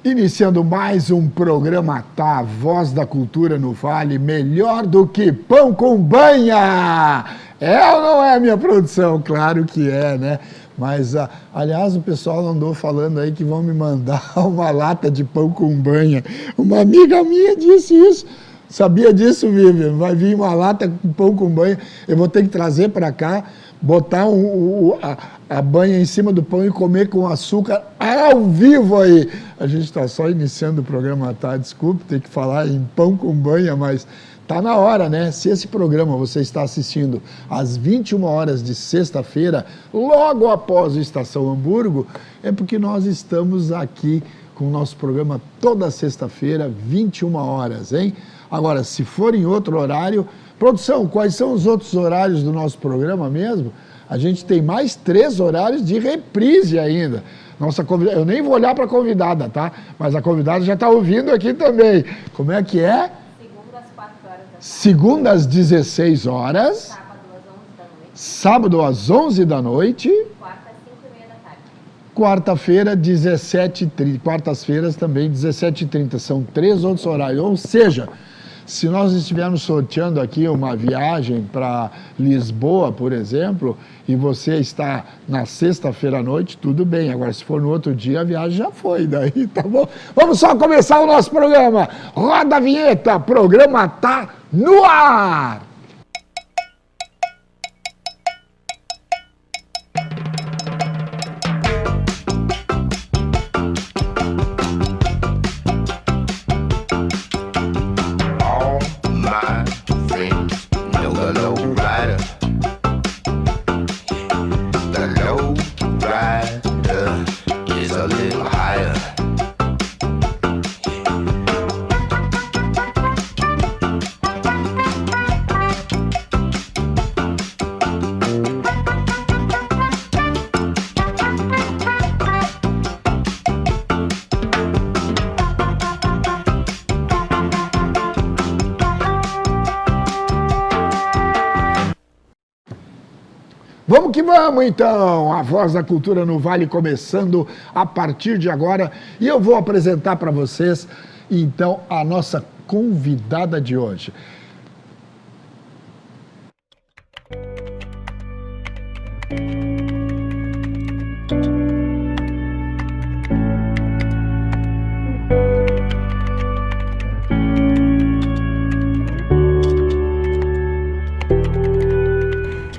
Iniciando mais um programa Tá, Voz da Cultura no Vale, melhor do que pão com banha! É ou não é, minha produção? Claro que é, né? Mas, aliás, o pessoal andou falando aí que vão me mandar uma lata de pão com banha. Uma amiga minha disse isso. Sabia disso, Vivian? Vai vir uma lata com pão com banha. Eu vou ter que trazer para cá, botar a banha em cima do pão e comer com açúcar ao vivo aí. A gente está só iniciando o programa, tá? Desculpe ter que falar em pão com banha, mas tá na hora, né? Se esse programa você está assistindo às 21 horas de sexta-feira, logo após o Estação Hamburgo, é porque nós estamos aqui com o nosso programa toda sexta-feira, 21 horas, hein? Agora, se for em outro horário... Produção, quais são os outros horários do nosso programa mesmo? A gente tem mais 3 horários de reprise ainda. Nossa convidada, eu nem vou olhar para a convidada, tá? Mas a convidada já está ouvindo aqui também. Como é que é? Segunda às 4 horas da tarde. Segunda às 16 horas. Sábado às 11 da noite. Sábado às 11 da noite. Quarta às 5h30 da tarde. Quarta-feira, 17h30. Quartas-feiras também, 17h30. São 3 outros horários. Ou seja... Se nós estivermos sorteando aqui uma viagem para Lisboa, por exemplo, e você está na sexta-feira à noite, tudo bem. Agora, se for no outro dia, a viagem já foi daí, tá bom? Vamos só começar o nosso programa. Roda a vinheta, programa tá no ar! Vamos que vamos, então! A Voz da Cultura no Vale começando a partir de agora. E eu vou apresentar para vocês, então, a nossa convidada de hoje.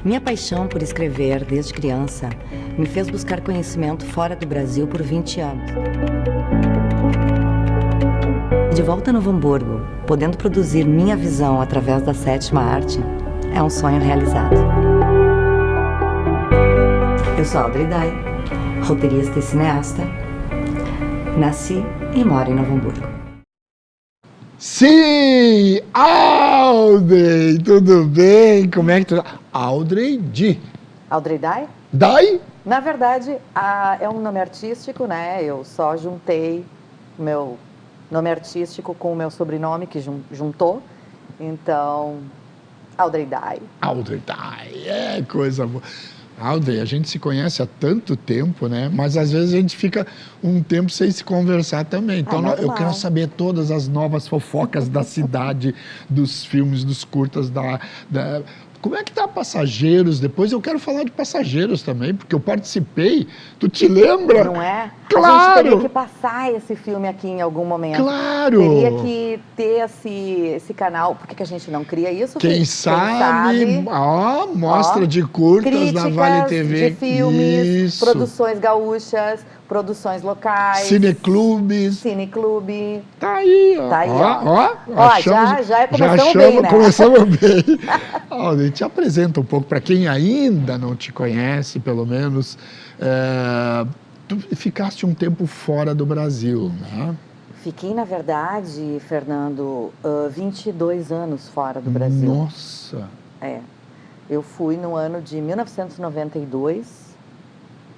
Minha paixão por escrever desde criança me fez buscar conhecimento fora do Brasil por 20 anos. De volta a Novo Hamburgo, podendo produzir minha visão através da 7ª arte, é um sonho realizado. Eu sou Audrey Dai, roteirista e cineasta. Nasci e moro em Novo Hamburgo. Sim! Audrey! Tudo bem? Como é que tu tá? Audrey Di. Audrey Dai? Dai? Na verdade, é um nome artístico, né? Eu só juntei o meu nome artístico com o meu sobrenome, que juntou. Então, Audrey Dai. Audrey Dai, é coisa boa. Audrey, a gente se conhece há tanto tempo, né? Mas às vezes a gente fica um tempo sem se conversar também. Então eu quero saber todas as novas fofocas da cidade, dos filmes, dos curtas, Como é que tá Passageiros? Depois eu quero falar de Passageiros também, porque eu participei. Tu te lembra? Não é? Claro! A gente teria que passar esse filme aqui em algum momento. Claro! Teria que ter esse canal. Por que a gente não cria isso? Quem sabe, mostra de curtas da Vale TV. De filmes, isso. Produções gaúchas, produções locais. Cineclubes. Cineclube. Tá aí, ó. Tá aí, Já começamos bem, né? Começamos bem. Ó, te apresenta um pouco, para quem ainda não te conhece, pelo menos. Tu ficaste um tempo fora do Brasil, né? Fiquei, na verdade, Fernando, 22 anos fora do Brasil. Nossa! Eu fui no ano de 1992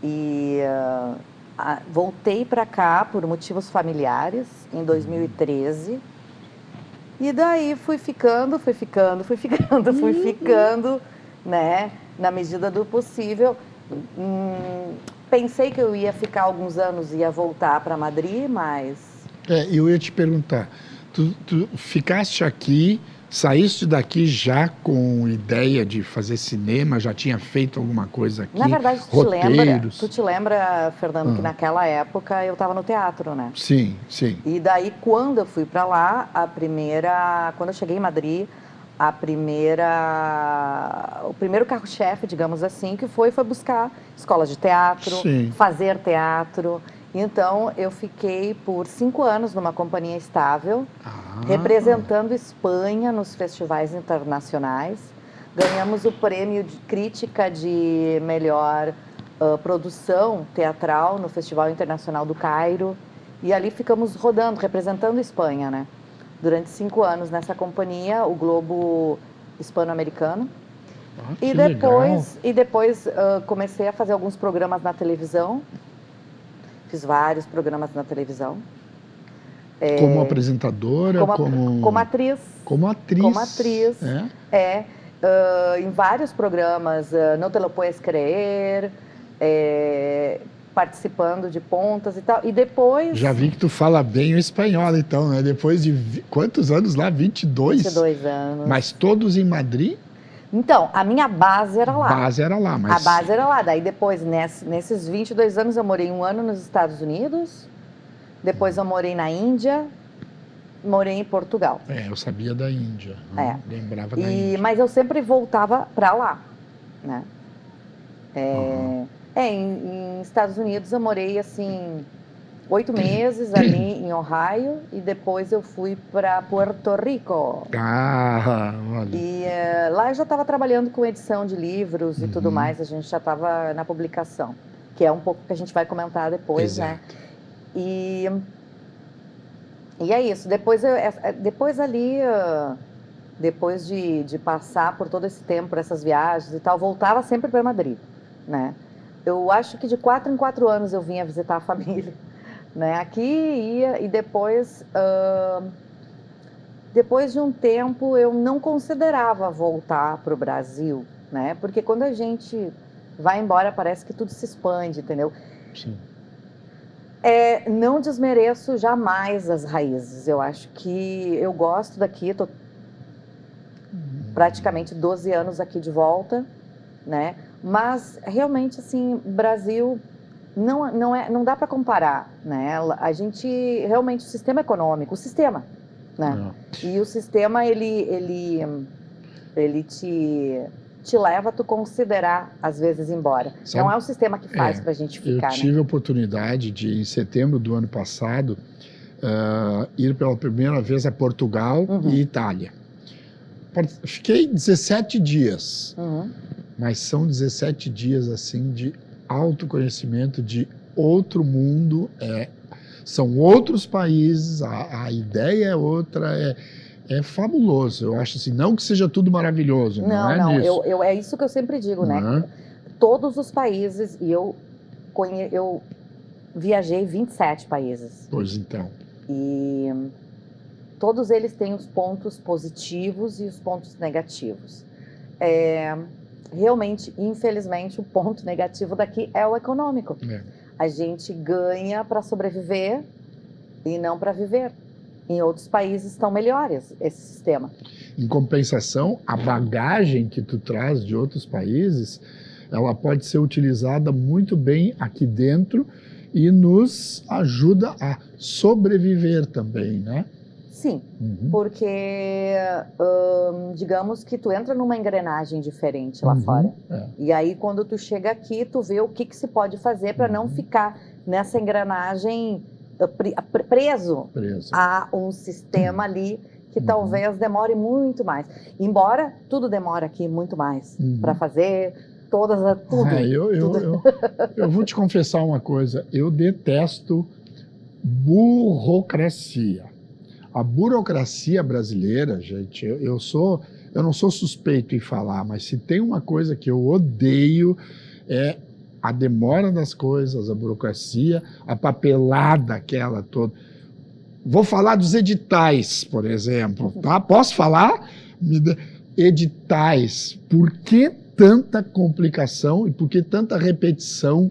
e voltei para cá por motivos familiares em 2013. E daí fui ficando, né? Na medida do possível. Pensei que eu ia ficar alguns anos e ia voltar para Madrid, mas Eu ia te perguntar, tu ficaste aqui, saíste daqui já com ideia de fazer cinema, já tinha feito alguma coisa aqui? Na verdade, roteiros? tu te lembra, Fernando, que naquela época eu estava no teatro, né? Sim, sim. E daí, quando eu fui para lá, quando eu cheguei em Madrid, o primeiro carro-chefe, digamos assim, que foi buscar escolas de teatro, Sim. fazer teatro. Então, eu fiquei por 5 anos numa companhia estável, representando Espanha nos festivais internacionais. Ganhamos o prêmio de crítica de melhor produção teatral no Festival Internacional do Cairo. E ali ficamos rodando, representando Espanha, né? Durante 5 anos nessa companhia, o Globo Hispano-Americano. E depois comecei a fazer alguns programas na televisão. Fiz vários programas na televisão. Como apresentadora? Como atriz. Como atriz. Como atriz. Em vários programas, No Te Lo Puedes Creer, participando de pontas e tal. E depois... Já vi que tu fala bem o espanhol, então, né? Depois de quantos anos lá? 22? 22 anos. Mas todos em Madrid? Então, a minha base era lá. A base era lá, mas... A base era lá. Daí depois, nesses 22 anos, eu morei 1 ano nos Estados Unidos. Depois eu morei na Índia. Morei em Portugal. Eu sabia da Índia. Lembrava da Índia. Índia. Mas eu sempre voltava para lá, né? Em Estados Unidos eu morei, assim, 8 meses ali em Ohio. E depois eu fui para Puerto Rico. Olha. E lá eu já estava trabalhando com edição de livros e tudo mais. A gente já estava na publicação, que é um pouco que a gente vai comentar depois, Exato. né? E é isso. Depois de passar por todo esse tempo, por essas viagens e tal, voltava sempre para Madrid, né? Eu acho que de 4 em 4 anos eu vinha visitar a família, né? Aqui ia, e depois de um tempo eu não considerava voltar para o Brasil, né? Porque quando a gente vai embora parece que tudo se expande, entendeu? Sim. Não desmereço jamais as raízes. Eu acho que eu gosto daqui, estou praticamente 12 anos aqui de volta, né? Mas realmente, assim, Brasil não dá para comparar, né? A gente realmente, o sistema econômico, né? E o sistema ele te leva a tu considerar, às vezes, ir embora. Sabe, não é o sistema que faz pra gente ficar, eu tive a oportunidade de, em setembro do ano passado, ir pela primeira vez a Portugal e Itália. Fiquei 17 dias, mas são 17 dias, assim, de autoconhecimento, de outro mundo, são outros países, a ideia é outra, é fabuloso. Eu acho assim, não que seja tudo maravilhoso, não é isso. É isso que eu sempre digo, né? Todos os países, e eu viajei 27 países. Pois então. E todos eles têm os pontos positivos e os pontos negativos. Realmente, infelizmente, o ponto negativo daqui é o econômico. A gente ganha para sobreviver e não para viver. Em outros países estão melhores esse sistema. Em compensação, a bagagem que tu traz de outros países, ela pode ser utilizada muito bem aqui dentro e nos ajuda a sobreviver também, né? Sim, porque digamos que tu entra numa engrenagem diferente lá fora. E aí quando tu chega aqui, tu vê o que se pode fazer para não ficar nessa engrenagem preso a um sistema ali que talvez demore muito mais. Embora tudo demora aqui muito mais para fazer tudo. Eu vou te confessar uma coisa, eu detesto burocracia. A burocracia brasileira, gente, eu não sou suspeito em falar, mas se tem uma coisa que eu odeio é a demora das coisas, a burocracia, a papelada aquela toda. Vou falar dos editais, por exemplo, tá? Posso falar? Editais. Por que tanta complicação e por que tanta repetição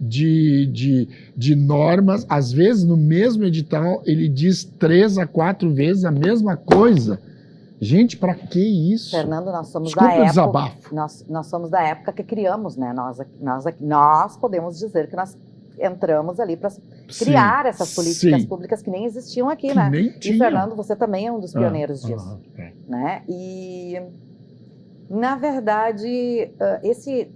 de normas. Às vezes, no mesmo edital, ele diz 3 a 4 vezes a mesma coisa. Gente, para que isso? Fernando, nós somos Desculpa da o época. desabafo. Nós somos da época que criamos, né? Nós podemos dizer que nós entramos ali para criar essas políticas públicas que nem existiam aqui, que né? Nem E tinham. Fernando, você também é um dos pioneiros disso, é. né? E na verdade, esse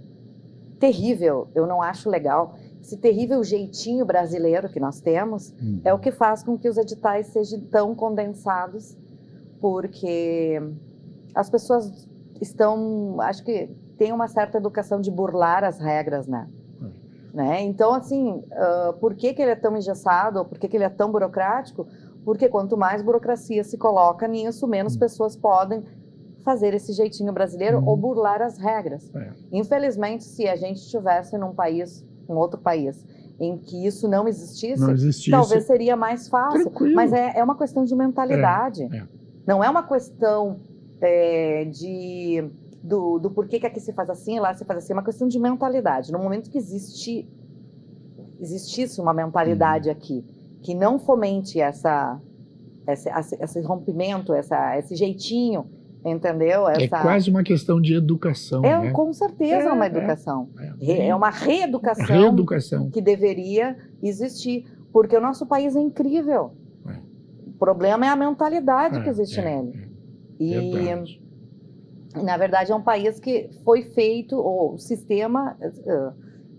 terrível, eu não acho legal, esse terrível jeitinho brasileiro que nós temos é o que faz com que os editais sejam tão condensados, porque as pessoas estão, acho que tem uma certa educação de burlar as regras, né? Então, assim, por que ele é tão engessado, ou por que ele é tão burocrático? Porque quanto mais burocracia se coloca nisso, menos pessoas podem fazer esse jeitinho brasileiro ou burlar as regras. Infelizmente, se a gente estivesse num país, um outro país, em que isso não existisse, talvez seria mais fácil. Tranquilo. Mas é uma questão de mentalidade. Não é uma questão do porquê que aqui se faz assim, lá se faz assim. É uma questão de mentalidade. No momento que existisse uma mentalidade aqui que não fomente esse rompimento, esse jeitinho, entendeu? É quase uma questão de educação, né? Com certeza é uma educação. É uma reeducação que deveria existir, porque o nosso país é incrível. O problema é a mentalidade que existe nele. E, na verdade, é um país que foi feito, o sistema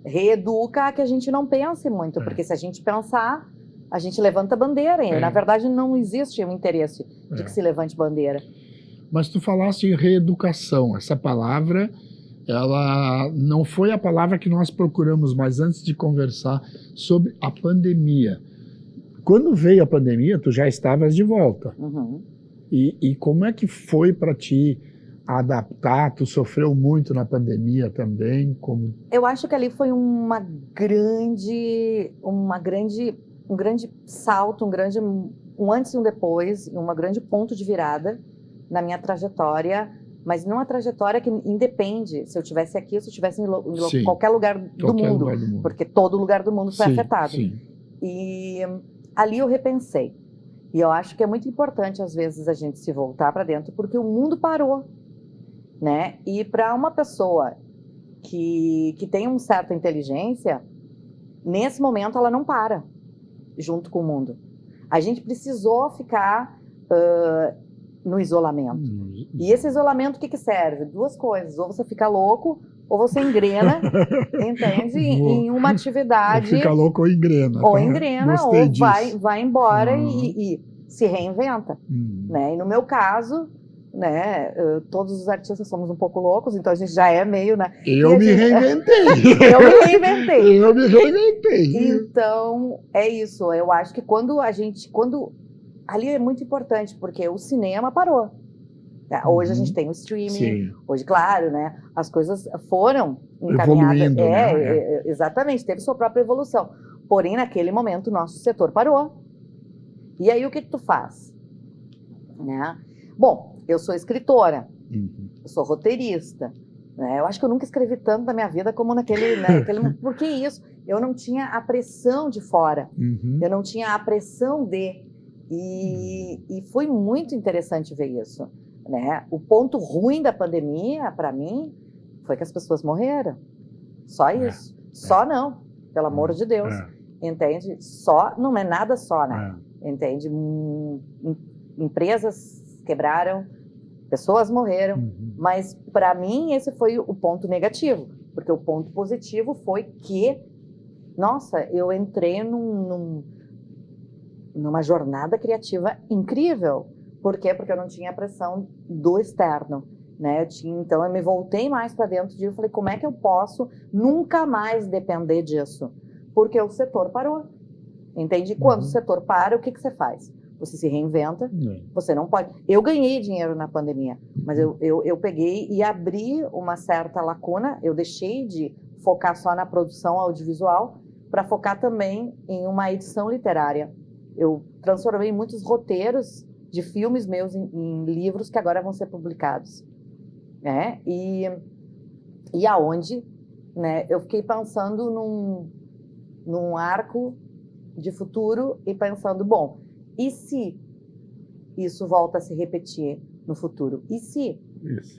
reeduca a que a gente não pense muito, porque se a gente pensar, a gente levanta bandeira. E, na verdade, não existe um interesse de que se levante bandeira. Mas tu falaste em reeducação. Essa palavra, ela não foi a palavra que nós procuramos, mas antes de conversar sobre a pandemia. Quando veio a pandemia, tu já estavas de volta. E como é que foi para ti adaptar? Tu sofreu muito na pandemia também? Eu acho que ali foi um grande salto, um antes e um depois, um grande ponto de virada na minha trajetória, mas não a trajetória que independe se eu estivesse aqui ou se eu estivesse em qualquer lugar do mundo, porque todo lugar do mundo foi afetado. E ali eu repensei. E eu acho que é muito importante, às vezes, a gente se voltar para dentro, porque o mundo parou, né? E para uma pessoa que tem uma certa inteligência, nesse momento ela não para junto com o mundo. A gente precisou ficar no isolamento. E esse isolamento, o que serve? 2 coisas. Ou você fica louco, ou você engrena, entende? Em uma atividade... Fica louco ou engrena. Ou engrena, ou vai embora e se reinventa. Né? E no meu caso, né, todos os artistas somos um pouco loucos, então a gente já é meio... Né? Eu me reinventei. Eu me reinventei. Então, é isso. Eu acho que quando ali é muito importante, porque o cinema parou. Hoje a gente tem o streaming, hoje, claro, né, as coisas foram encaminhadas. Evoluindo, né? Exatamente, teve sua própria evolução. Porém, naquele momento, o nosso setor parou. E aí, o que tu faz? Né? Bom, eu sou escritora, eu sou roteirista. Né? Eu acho que eu nunca escrevi tanto na minha vida como naquele... Por que isso? Eu não tinha a pressão de fora. Eu não tinha a pressão de... E foi muito interessante ver isso, né? O ponto ruim da pandemia, para mim, foi que as pessoas morreram. Só isso. Só não, pelo amor de Deus. Entende? Só, não é nada só, né? Entende? Empresas quebraram, pessoas morreram, mas para mim esse foi o ponto negativo, porque o ponto positivo foi que, nossa, eu entrei numa jornada criativa incrível. Por quê? Porque eu não tinha a pressão do externo, né? Então eu me voltei mais para dentro disso e falei, como é que eu posso nunca mais depender disso? Porque o setor parou. Entende? Quando o setor para, o que você faz? Você se reinventa, você não pode... Eu ganhei dinheiro na pandemia, mas eu peguei e abri uma certa lacuna, eu deixei de focar só na produção audiovisual para focar também em uma edição literária. Eu transformei muitos roteiros de filmes meus em livros que agora vão ser publicados. Né? E aonde, né, eu fiquei pensando num arco de futuro e pensando, bom, e se isso volta a se repetir no futuro? E se? Isso.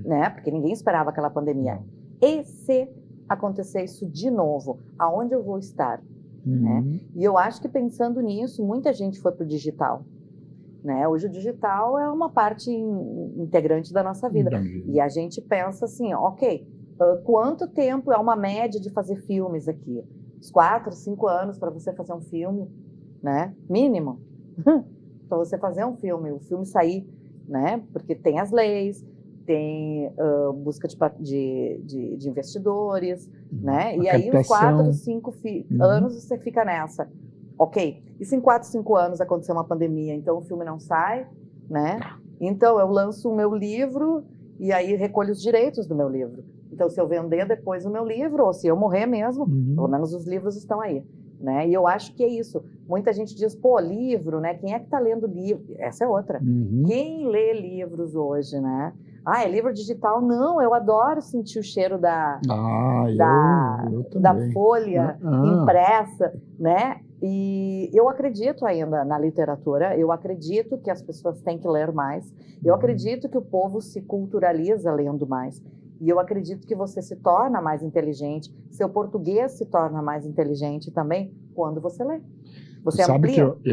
Né? Porque ninguém esperava aquela pandemia. E se acontecer isso de novo? Aonde eu vou estar? Né? E eu acho que pensando nisso, muita gente foi para o digital. Né? Hoje o digital é uma parte integrante da nossa vida. E a gente pensa assim, ok, quanto tempo é uma média de fazer filmes aqui? Uns 4, 5 anos para você fazer um filme, né? Mínimo. Para você fazer um filme, o filme sair, né? Porque tem as leis, tem busca de investidores, né? E aí os 4, 5 anos você fica nessa. Ok, e se em 4, 5 anos acontecer uma pandemia, então o filme não sai, né? Então eu lanço o meu livro e aí recolho os direitos do meu livro. Então se eu vender depois o meu livro, ou se eu morrer mesmo, pelo menos os livros estão aí, né? E eu acho que é isso. Muita gente diz, pô, livro, né? Quem é que está lendo livro? Essa é outra. Quem lê livros hoje, né? Ah, é livro digital? Não, eu adoro sentir o cheiro da folha impressa, né? E eu acredito ainda na literatura, eu acredito que as pessoas têm que ler mais, eu acredito que o povo se culturaliza lendo mais, e eu acredito que você se torna mais inteligente, seu português se torna mais inteligente também quando você lê. Você sabe amplia. que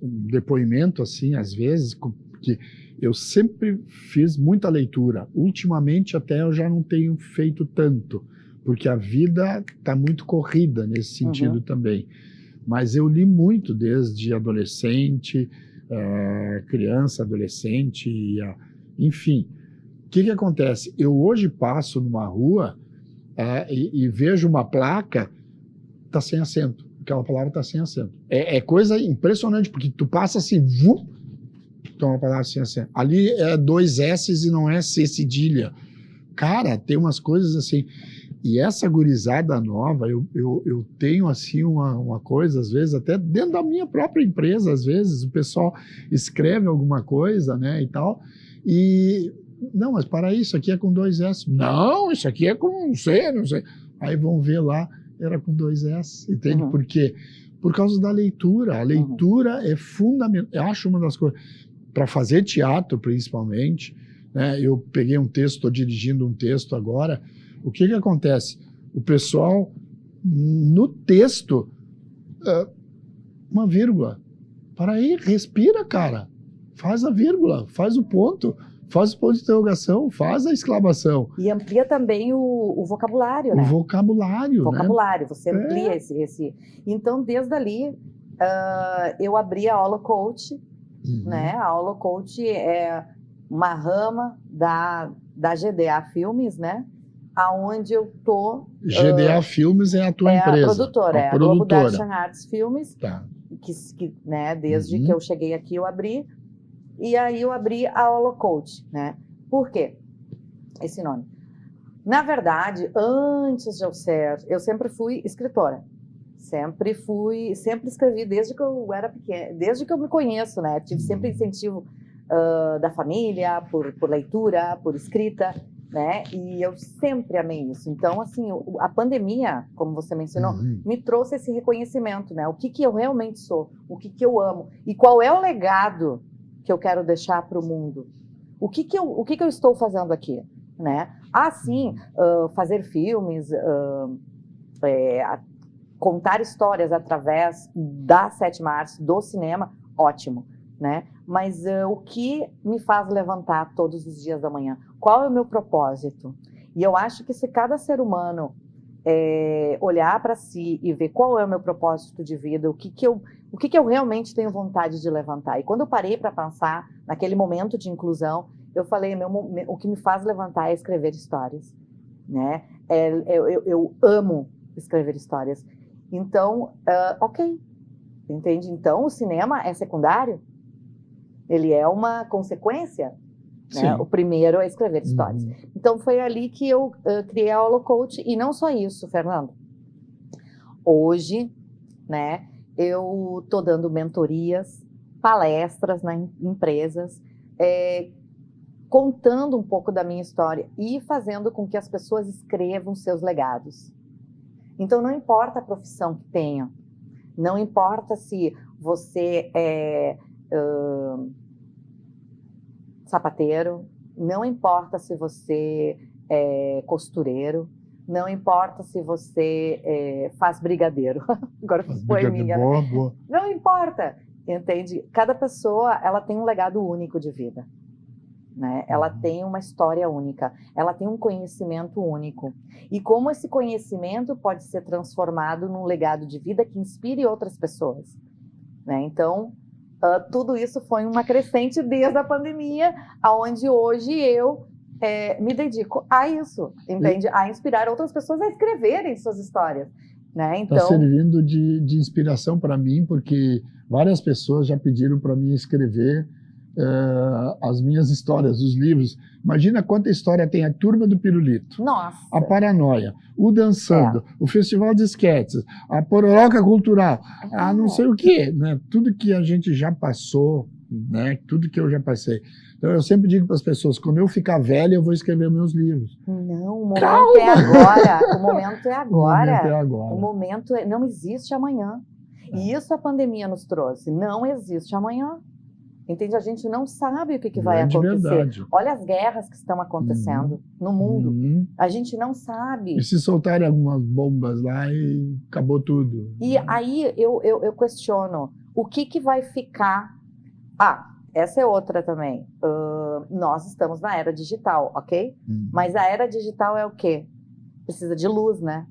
um depoimento assim, às vezes, que eu sempre fiz muita leitura. Ultimamente até eu já não tenho feito tanto, porque a vida está muito corrida nesse sentido também. Mas eu li muito desde adolescente, criança, adolescente, enfim. O que acontece? Eu hoje passo numa rua e vejo uma placa, está sem acento. Aquela palavra está sem acento. É coisa impressionante, porque tu passa assim, então uma palavra sem acento. Ali é 2 S's e não é C cedilha. Cara, tem umas coisas assim. E essa gurizada nova, eu tenho assim uma coisa, às vezes, até dentro da minha própria empresa, às vezes, o pessoal escreve alguma coisa, né, e tal, e, não, mas para isso aqui é com 2 S. Não, isso aqui é com não sei. Aí vão ver lá, era com 2 S, entende? Por quê? Por causa da leitura. A leitura é fundamental. Eu acho uma das coisas, para fazer teatro, principalmente, né, eu peguei um texto, estou dirigindo um texto agora. O que acontece? O pessoal, no texto, uma vírgula. Para aí, respira, cara. Faz a vírgula, faz o ponto de interrogação, faz a exclamação. E amplia também o vocabulário, né? O vocabulário, né? Você amplia esse... Então, desde ali, eu abri a Holocoach, né? A Holocoach é uma rama da GDA Filmes, né? Aonde eu tô... GDA Filmes é a tua empresa. A produtora. A Globo Darshan Arts Filmes, tá. que né, desde que eu cheguei aqui eu abri, e aí eu abri a Holocoach, né? Por quê esse nome? Na verdade, antes de eu sempre fui escritora. Sempre escrevi desde que eu era pequena, desde que eu me conheço, né? Tive sempre incentivo da família, por leitura, por escrita, né? E eu sempre amei isso. Então, assim, a pandemia, como você mencionou, me trouxe esse reconhecimento, né? O que eu realmente sou, o que eu amo e qual é o legado que eu quero deixar para o mundo. O que eu estou fazendo aqui, né? Sim, fazer filmes, contar histórias através da 7ª Arte, do cinema, ótimo, né? Mas o que me faz levantar todos os dias da manhã? Qual é o meu propósito? E eu acho que se cada ser humano olhar para si e ver qual é o meu propósito de vida, o que eu realmente tenho vontade de levantar. E quando eu parei para pensar naquele momento de inclusão, eu falei, o que me faz levantar é escrever histórias, né? Eu amo escrever histórias. Então, ok, entende? Então, o cinema é secundário, ele é uma consequência, né? O primeiro é escrever histórias. Então, foi ali que eu criei a Holocoach, e não só isso, Fernando. Hoje, né, eu estou dando mentorias, palestras em empresas, contando um pouco da minha história e fazendo com que as pessoas escrevam seus legados. Então, não importa a profissão que tenha, não importa se você é sapateiro, não importa se você é costureiro, não importa se você faz brigadeiro. Agora fiz poeminha. Boa, boa. Não importa, entende? Cada pessoa, ela tem um legado único de vida, né? Ela tem uma história única, ela tem um conhecimento único. E como esse conhecimento pode ser transformado num legado de vida que inspire outras pessoas, né? Então, tudo isso foi uma crescente desde a pandemia, aonde hoje eu me dedico a isso, entende? A inspirar outras pessoas a escreverem suas histórias, né? Então, está servindo de inspiração para mim, porque várias pessoas já pediram para mim escrever as minhas histórias, os livros. Imagina quanta história tem a Turma do Pirulito, nossa, a Paranoia, o Dançando, o Festival de Esquetes, a Pororoca Cultural, a não sei o quê, né? Tudo que a gente já passou, né? Tudo que eu já passei. Então eu sempre digo para as pessoas, quando eu ficar velha, eu vou escrever meus livros. Não, o momento é agora. O momento é agora. O momento é agora. O momento não existe amanhã. E isso a pandemia nos trouxe. Não existe amanhã. Entende? A gente não sabe o que vai acontecer. Verdade. Olha as guerras que estão acontecendo no mundo. A gente não sabe. E se soltarem algumas bombas lá e acabou tudo. E aí eu questiono, o que vai ficar... essa é outra também. Nós estamos na era digital, ok? Mas a era digital é o quê? Precisa de luz, né?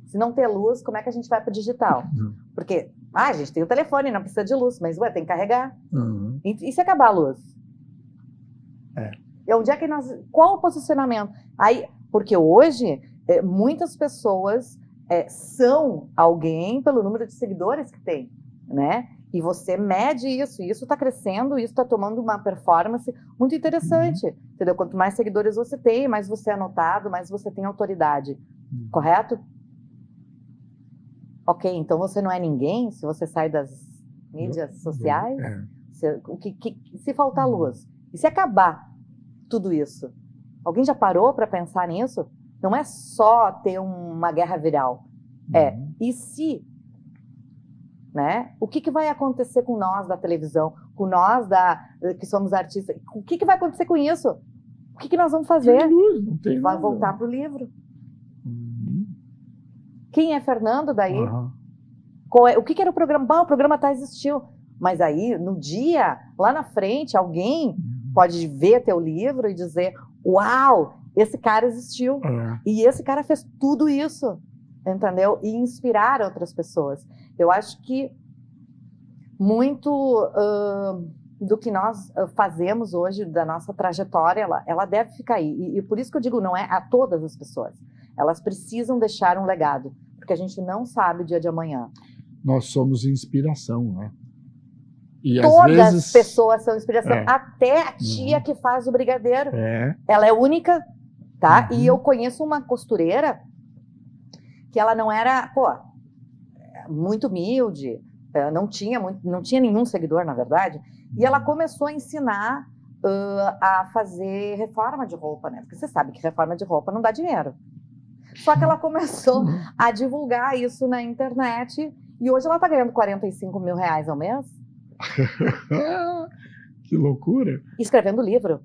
Se não ter luz, como é que a gente vai para o digital? Porque a gente tem o telefone, não precisa de luz, mas tem que carregar. E se acabar a luz? E onde é que qual o posicionamento? Aí, porque hoje, muitas pessoas são alguém pelo número de seguidores que tem, né? E você mede isso, e isso está crescendo, isso está tomando uma performance muito interessante, entendeu? Quanto mais seguidores você tem, mais você é notado, mais você tem autoridade, correto? Ok, então você não é ninguém se você sai das mídias sociais? Se faltar luz, e se acabar tudo isso? Alguém já parou para pensar nisso? Não é só ter uma guerra viral, e se... Né? O que vai acontecer com nós da televisão, com nós que somos artistas? O que vai acontecer com isso? O que nós vamos fazer? Não tem vai voltar para o livro. Quem é Fernando daí? O que era o programa? O programa existiu. Mas aí, no dia, lá na frente, alguém pode ver teu livro e dizer, uau, esse cara existiu. E esse cara fez tudo isso. Entendeu? E inspirar outras pessoas. Eu acho que muito do que nós fazemos hoje, da nossa trajetória, ela deve ficar aí. E por isso que eu digo, não é a todas as pessoas. Elas precisam deixar um legado, porque a gente não sabe o dia de amanhã. Nós somos inspiração, né? E todas às vezes... as pessoas são inspiração. Até a tia que faz o brigadeiro. Ela é única, tá? E eu conheço uma costureira que ela não era, muito humilde, não tinha nenhum seguidor, na verdade, e ela começou a ensinar a fazer reforma de roupa, né? Porque você sabe que reforma de roupa não dá dinheiro. Só que ela começou a divulgar isso na internet, e hoje ela está ganhando 45 mil reais ao mês. Que loucura! Escrevendo livro.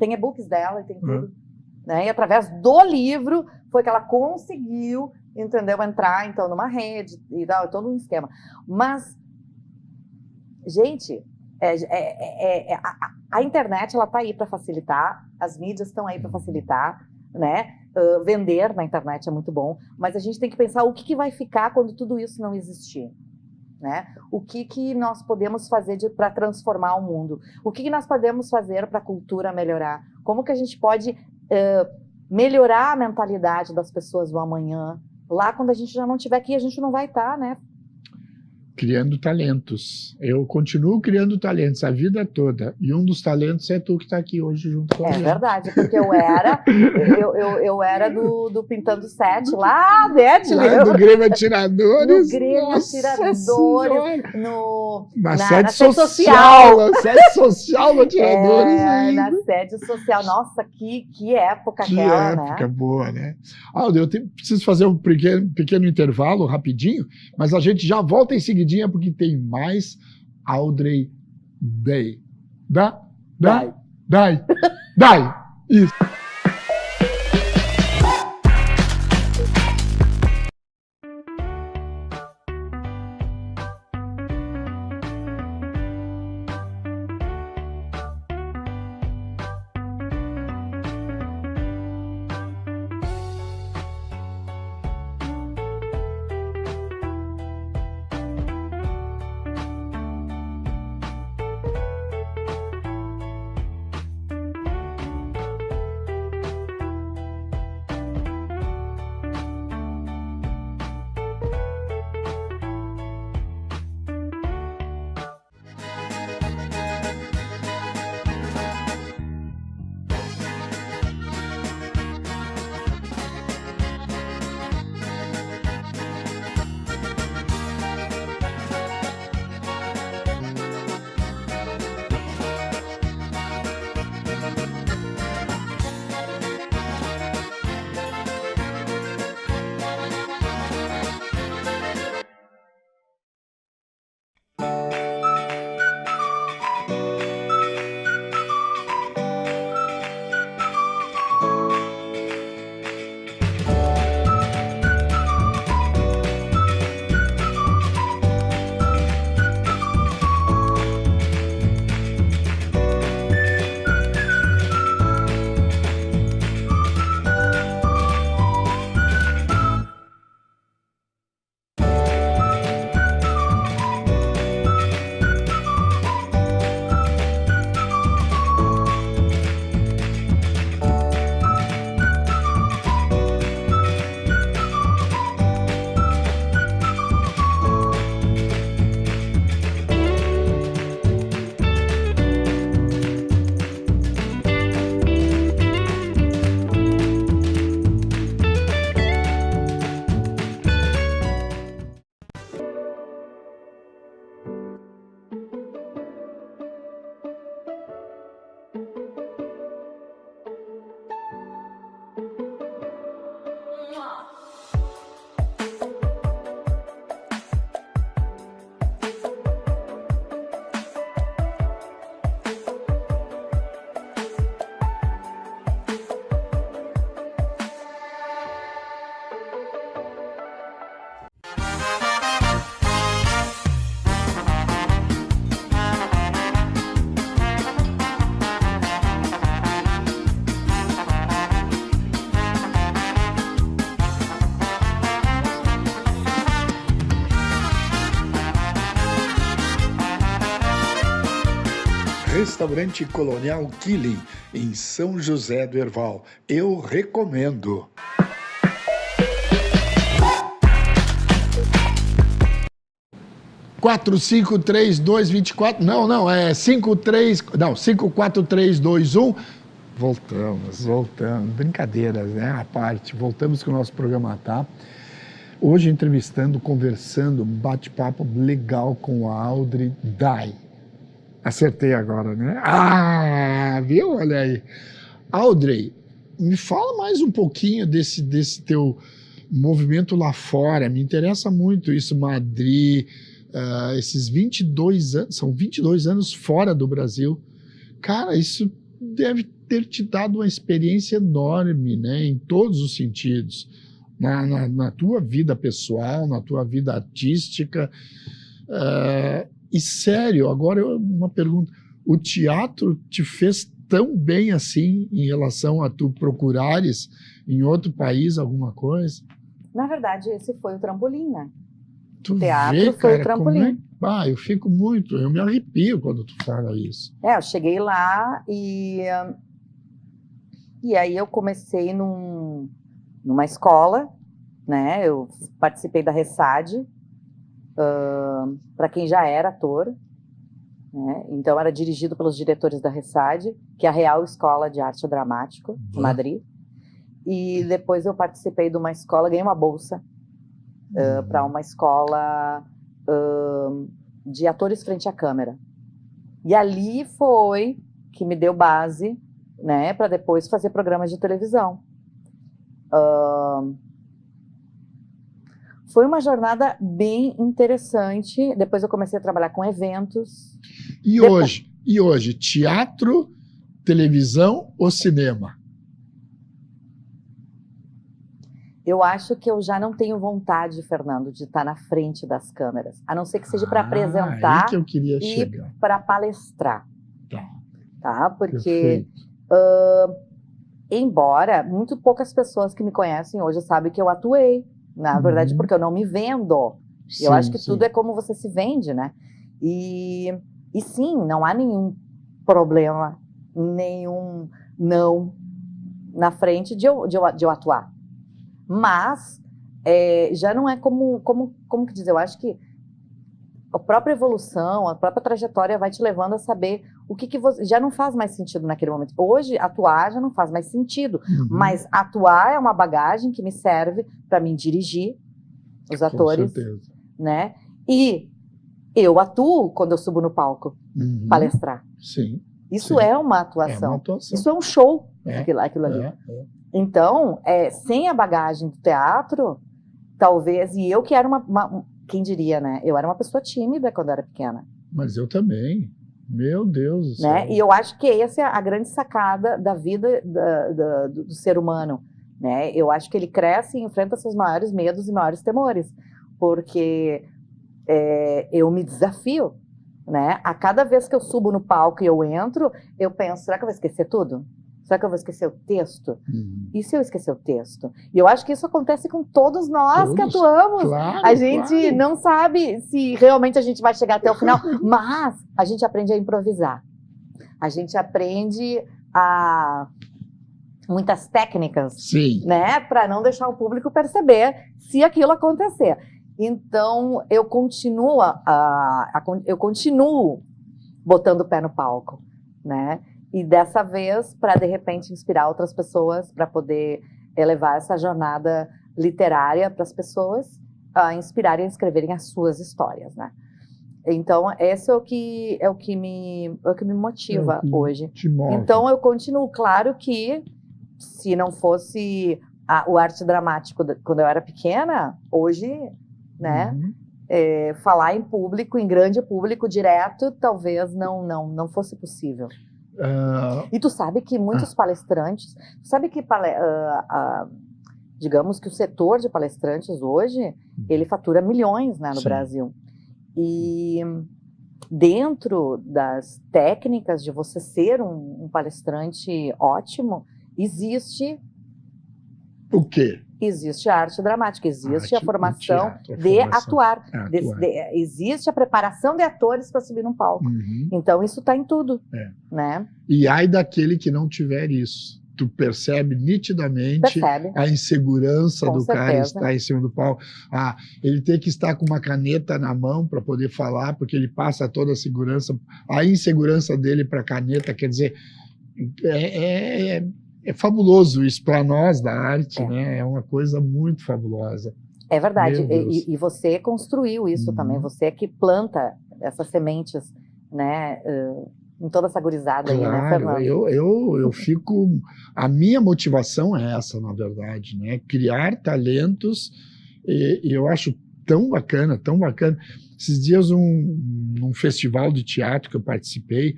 Tem e-books dela e tem tudo. Né? E através do livro foi que ela conseguiu, entendeu, entrar então numa rede e dar todo um esquema. Mas, gente, a internet ela tá aí para facilitar, as mídias estão aí para facilitar, né? Vender na internet é muito bom, mas a gente tem que pensar o que vai ficar quando tudo isso não existir. Né? O que nós podemos fazer para transformar o mundo? O que nós podemos fazer para a cultura melhorar? Como que a gente pode melhorar a mentalidade das pessoas do amanhã? Lá, quando a gente já não estiver aqui, a gente não vai estar, né? Criando talentos. Eu continuo criando talentos a vida toda. E um dos talentos é tu que está aqui hoje junto com a É gente. verdade, porque eu era do Pintando Sete, lá, né, te Lá lembra? do Grêmio Atiradores. No Grêmio Nossa Atiradores, Senhora. na sede sede social. Na sede social do Atiradores. na sede social. Nossa, que época Que aquela, época né? boa, né? Aldo, preciso fazer um pequeno intervalo, rapidinho, mas a gente já volta em seguidinha, porque tem mais Audrey Day. Dai. Isso. Restaurante Colonial Killing, em São José do Herval. Eu recomendo. Quatro, cinco, três, dois, 24. Não, é 5, 4, 3, 2, 1. Voltamos. Brincadeiras, né? À parte. Voltamos com o nosso programa, tá? Hoje entrevistando, conversando, bate-papo legal com a Audrey Day. Acertei agora, né? Ah, viu? Olha aí. Audrey, me fala mais um pouquinho desse teu movimento lá fora. Me interessa muito isso, Madrid, esses 22 anos, são 22 anos fora do Brasil. Cara, isso deve ter te dado uma experiência enorme, né? Em todos os sentidos. Na tua vida pessoal, na tua vida artística. E sério, agora uma pergunta, o teatro te fez tão bem assim em relação a tu procurares em outro país alguma coisa? Na verdade, esse foi o trampolim, né? Tu O teatro vê, foi cara, o trampolim. eu me arrepio quando tu fala isso. Eu cheguei lá e aí eu comecei numa escola, né? Eu participei da RESAD para quem já era ator, né? Então era dirigido pelos diretores da RESAD, que é a Real Escola de Arte Dramático, de Madrid. E depois eu participei de uma escola, ganhei uma bolsa para uma escola de atores frente à câmera. E ali foi que me deu base, né, para depois fazer programas de televisão. Foi uma jornada bem interessante. Depois eu comecei a trabalhar com eventos. E hoje, teatro, televisão ou cinema? Eu acho que eu já não tenho vontade, Fernando, de estar na frente das câmeras. A não ser que seja para apresentar aí que eu queria e chegar. para palestrar. Tá? Porque, embora muito poucas pessoas que me conhecem hoje sabem que eu atuei, na verdade, porque eu não me vendo. Eu acho que tudo é como você se vende, né? E sim, não há nenhum problema, nenhum não na frente de eu atuar. Mas já não é como que dizer, eu acho que a própria evolução, a própria trajetória vai te levando a saber o que você, já não faz mais sentido naquele momento. Hoje, atuar já não faz mais sentido, mas atuar é uma bagagem que me serve para me dirigir os atores, com certeza, né? E eu atuo quando eu subo no palco palestrar. Sim. Isso é uma atuação. É uma atuação. Isso é um show, aquilo ali. Então, sem a bagagem do teatro, talvez, e eu que era quem diria, né? Eu era uma pessoa tímida quando eu era pequena. Mas eu também. Meu Deus do céu. Né? E eu acho que essa é a grande sacada da vida do ser humano. Né? Eu acho que ele cresce e enfrenta seus maiores medos e maiores temores. Porque eu me desafio. Né? A cada vez que eu subo no palco e eu entro, eu penso, será que eu vou esquecer tudo? Será que eu vou esquecer o texto? E se eu esquecer o texto? E eu acho que isso acontece com todos nós que atuamos. Claro, a gente não sabe se realmente a gente vai chegar até o final, mas a gente aprende a improvisar. A gente aprende muitas técnicas, né, para não deixar o público perceber se aquilo acontecer. Então, eu continuo botando o pé no palco, né? E dessa vez, para de repente inspirar outras pessoas, para poder elevar essa jornada literária para as pessoas a inspirarem a escreverem as suas histórias, né? Então, esse é o que me motiva hoje. Então, eu continuo. Claro que, se não fosse o arte dramático quando eu era pequena, hoje, né? Falar em público, em grande público, direto, talvez não fosse possível. E tu sabe que muitos palestrantes, digamos que o setor de palestrantes hoje, ele fatura milhões, né, no Brasil. E dentro das técnicas de você ser um palestrante ótimo, existe o quê? Existe a arte dramática, existe a formação de atuar. Existe a preparação de atores para subir num palco. Então, isso está em tudo. Né? E ai daquele que não tiver isso. Tu percebe nitidamente a insegurança do cara estar em cima do palco. Ele tem que estar com uma caneta na mão para poder falar, porque ele passa toda a segurança, a insegurança dele para a caneta. Quer dizer, é fabuloso isso para nós da arte, né? É uma coisa muito fabulosa. É verdade. E você construiu isso também. Você é que planta essas sementes, né? Em toda essa gurizada aí, né, Fernando? Eu fico... A minha motivação é essa, na verdade, né? Criar talentos, e eu acho tão bacana, tão bacana. Esses dias, num festival de teatro que eu participei,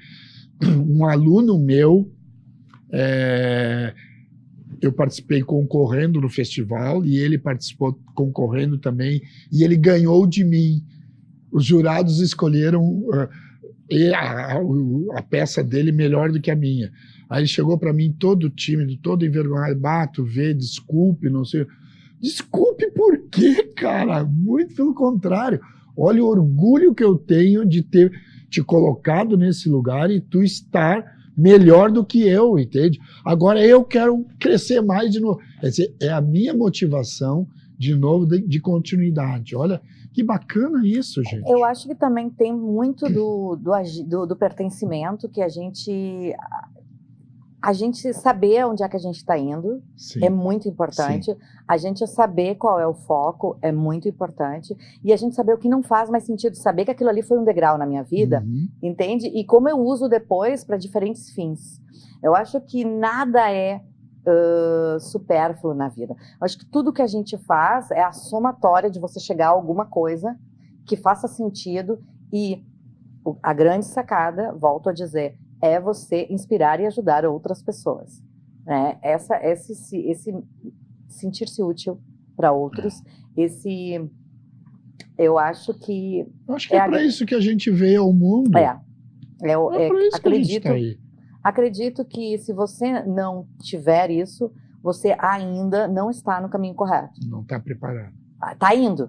um aluno meu, eu participei concorrendo no festival e ele participou concorrendo também, e ele ganhou de mim. Os jurados escolheram a peça dele melhor do que a minha. Aí ele chegou para mim todo tímido, todo envergonhado. Desculpe, não sei. Desculpe por quê, cara? Muito pelo contrário. Olha o orgulho que eu tenho de ter te colocado nesse lugar e tu estar melhor do que eu, entende? Agora eu quero crescer mais de novo. Quer dizer, é a minha motivação, de novo, de continuidade. Olha Que bacana isso, gente. Eu acho que também tem muito do pertencimento, que a gente saber onde é que a gente está indo. Sim. É muito importante. A gente saber qual é o foco é muito importante. E a gente saber o que não faz mais sentido. Saber que aquilo ali foi um degrau na minha vida, entende? E como eu uso depois para diferentes fins. Eu acho que nada é supérfluo na vida. Eu acho que tudo que a gente faz é a somatória de você chegar a alguma coisa que faça sentido. E a grande sacada, volto a dizer, é você inspirar e ajudar outras pessoas, né? Esse sentir-se útil para outros, eu acho que... Eu acho que é para isso que a gente veio ao mundo. É para isso que a gente está aí. Acredito que se você não tiver isso, você ainda não está no caminho correto. Não está preparado. Está indo,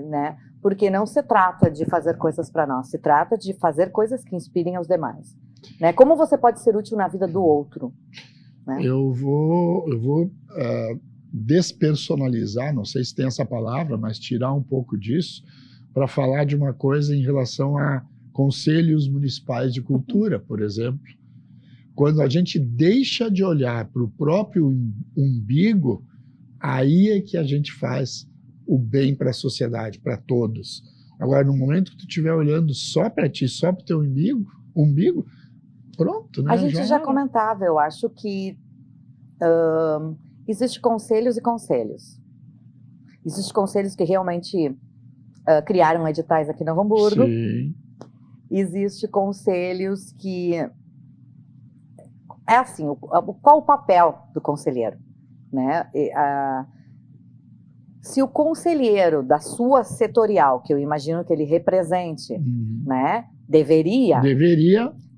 né? Porque não se trata de fazer coisas para nós, se trata de fazer coisas que inspirem aos demais. Né? Como você pode ser útil na vida do outro? Né? Eu vou despersonalizar, não sei se tem essa palavra, mas tirar um pouco disso para falar de uma coisa em relação a conselhos municipais de cultura, por exemplo. Quando a gente deixa de olhar para o próprio umbigo, aí é que a gente faz o bem para a sociedade, para todos. Agora, no momento que tu estiver olhando só para ti, só para o teu umbigo, pronto, né? A gente já comentava, eu acho que existe conselhos e conselhos. Existem conselhos que realmente criaram editais aqui em Novo Hamburgo. Sim. Existem conselhos que... É assim, qual o papel do conselheiro? Né? Se o conselheiro da sua setorial, que eu imagino que ele represente, né, deveria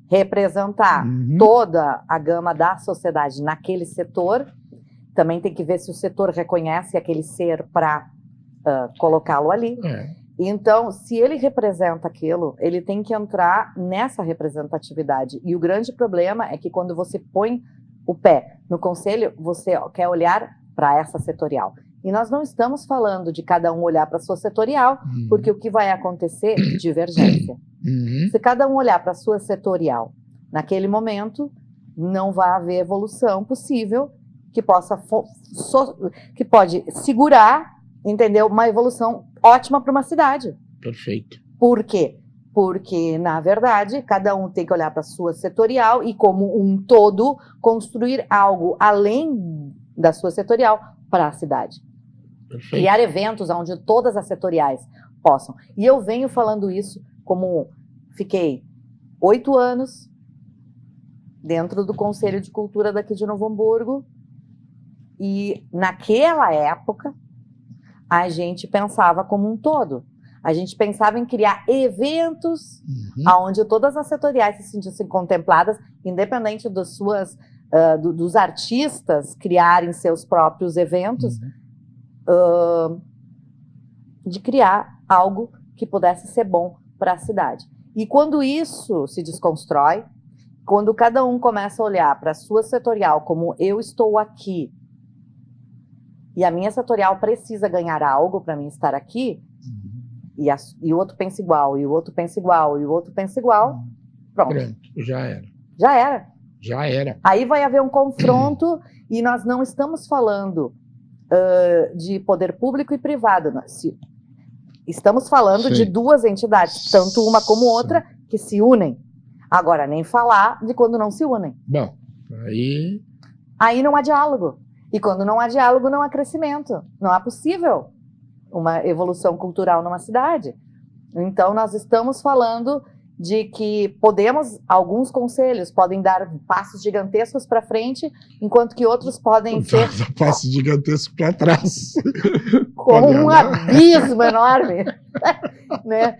representar toda a gama da sociedade naquele setor, também tem que ver se o setor reconhece aquele ser para colocá-lo ali. Então, se ele representa aquilo, ele tem que entrar nessa representatividade. E o grande problema é que quando você põe o pé no conselho, você quer olhar para essa setorial. E nós não estamos falando de cada um olhar para a sua setorial, porque o que vai acontecer é divergência. Se cada um olhar para a sua setorial, naquele momento, não vai haver evolução possível que pode segurar, entendeu? Uma evolução ótima para uma cidade. Perfeito. Por quê? Porque, na verdade, cada um tem que olhar para a sua setorial e, como um todo, construir algo além da sua setorial para a cidade. Perfeito. Criar eventos onde todas as setoriais possam. E eu venho falando isso como fiquei 8 anos dentro do Conselho de Cultura daqui de Novo Hamburgo e, naquela época, a gente pensava como um todo. A gente pensava em criar eventos onde todas as setoriais se sentissem contempladas, independente dos artistas criarem seus próprios eventos, de criar algo que pudesse ser bom para a cidade. E quando isso se desconstrói, quando cada um começa a olhar para a sua setorial como eu estou aqui, e a minha setorial precisa ganhar algo para mim estar aqui, e o outro pensa igual, e o outro pensa igual, e o outro pensa igual, pronto. Já era. Já era. Já era. Aí vai haver um confronto, e nós não estamos falando de poder público e privado. Estamos falando de duas entidades, tanto uma como outra, que se unem. Agora, nem falar de quando não se unem. Bom, aí não há diálogo. E quando não há diálogo, não há crescimento. Não é possível uma evolução cultural numa cidade. Então, nós estamos falando de que alguns conselhos podem dar passos gigantescos para frente, enquanto que outros podem ser... passos gigantescos para trás. Como um abismo enorme. Né?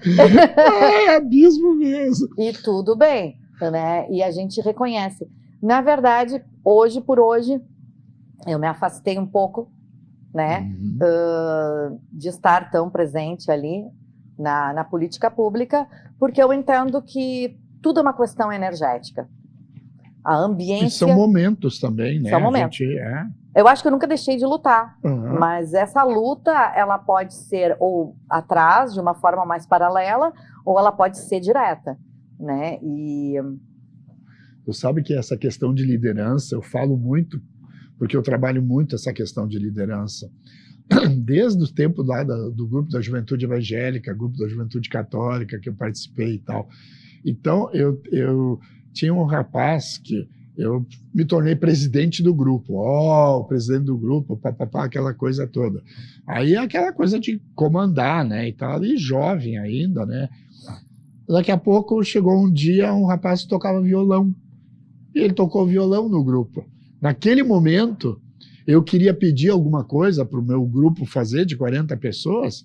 É abismo mesmo. E tudo bem, né? E a gente reconhece. Na verdade, hoje por hoje, eu me afastei um pouco, né, de estar tão presente ali na política pública, porque eu entendo que tudo é uma questão energética. a E ambiência. são momentos também, né? São momentos. A gente, Eu acho que eu nunca deixei de lutar, Uhum. mas essa luta, ela pode ser ou atrás, de uma forma mais paralela, ou ela pode ser direta, né? E Tu sabe que essa questão de liderança, eu falo muito, porque eu trabalho muito essa questão de liderança. Desde o tempo lá do grupo da Juventude Evangélica, grupo da Juventude Católica, que eu participei e tal. Então, eu tinha um rapaz que eu me tornei presidente do grupo. O presidente do grupo, papapá, aquela coisa toda. Aí aquela coisa de comandar, né? E tal, e jovem ainda, né? Daqui a pouco chegou um dia, um rapaz que tocava violão. E ele tocou violão no grupo. Naquele momento, eu queria pedir alguma coisa para o meu grupo fazer, de 40 pessoas.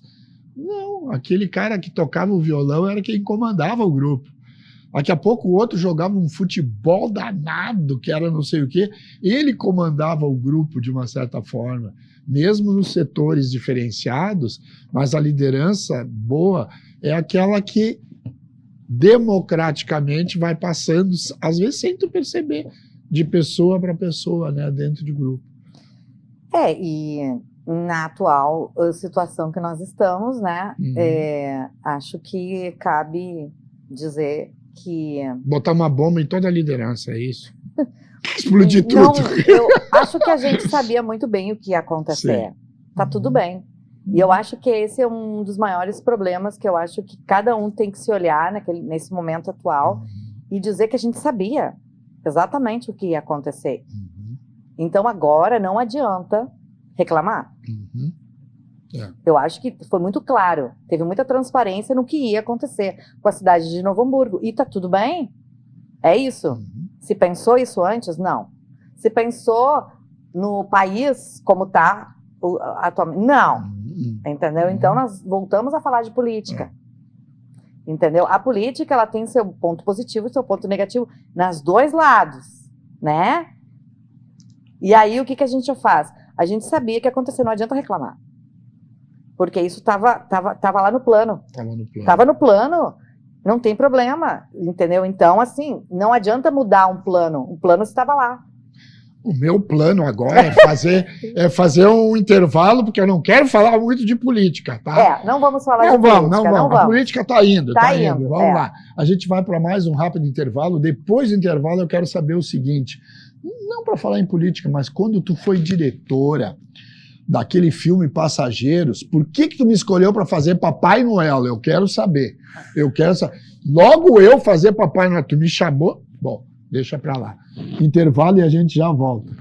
Não, aquele cara que tocava o violão era quem comandava o grupo. Daqui a pouco o outro jogava um futebol danado, que era não sei o quê. Ele comandava o grupo de uma certa forma, mesmo nos setores diferenciados, mas a liderança boa é aquela que democraticamente vai passando, às vezes sem tu perceber, de pessoa para pessoa, né, dentro de grupo. e na atual situação que nós estamos, né, acho que cabe dizer que... Botar uma bomba em toda a liderança, é isso? Explodir Não, tudo. eu acho que a gente sabia muito bem o que ia acontecer. Sim. Tá tudo bem. E eu acho que esse é um dos maiores problemas que eu acho que cada um tem que se olhar nesse momento atual e dizer que a gente sabia exatamente o que ia acontecer. Então agora não adianta reclamar. Eu acho que foi muito claro, teve muita transparência no que ia acontecer com a cidade de Novo Hamburgo. E tá tudo bem? É isso? Se pensou isso antes? Não. Se pensou no país como está atualmente? Não. Entendeu? Então nós voltamos a falar de política. Entendeu? A política, ela tem seu ponto positivo e seu ponto negativo nos dois lados, né? E aí o que a gente faz? A gente sabia que ia acontecer, não adianta reclamar. Porque isso tava lá no plano. Tava no plano, não tem problema, entendeu? Então, assim, não adianta mudar um plano estava lá. O meu plano agora é fazer um intervalo, porque eu não quero falar muito de política, tá? Não vamos falar de política. Não vamos. A política está indo, Tá indo. indo, Vamos lá. A gente vai para mais um rápido intervalo. Depois do intervalo, eu quero saber o seguinte, não para falar em política, mas quando tu foi diretora daquele filme Passageiros, por que tu me escolheu para fazer Papai Noel? Eu quero saber. Logo eu fazer Papai Noel, tu me chamou? Bom, deixa para lá. Intervalo e a gente já volta.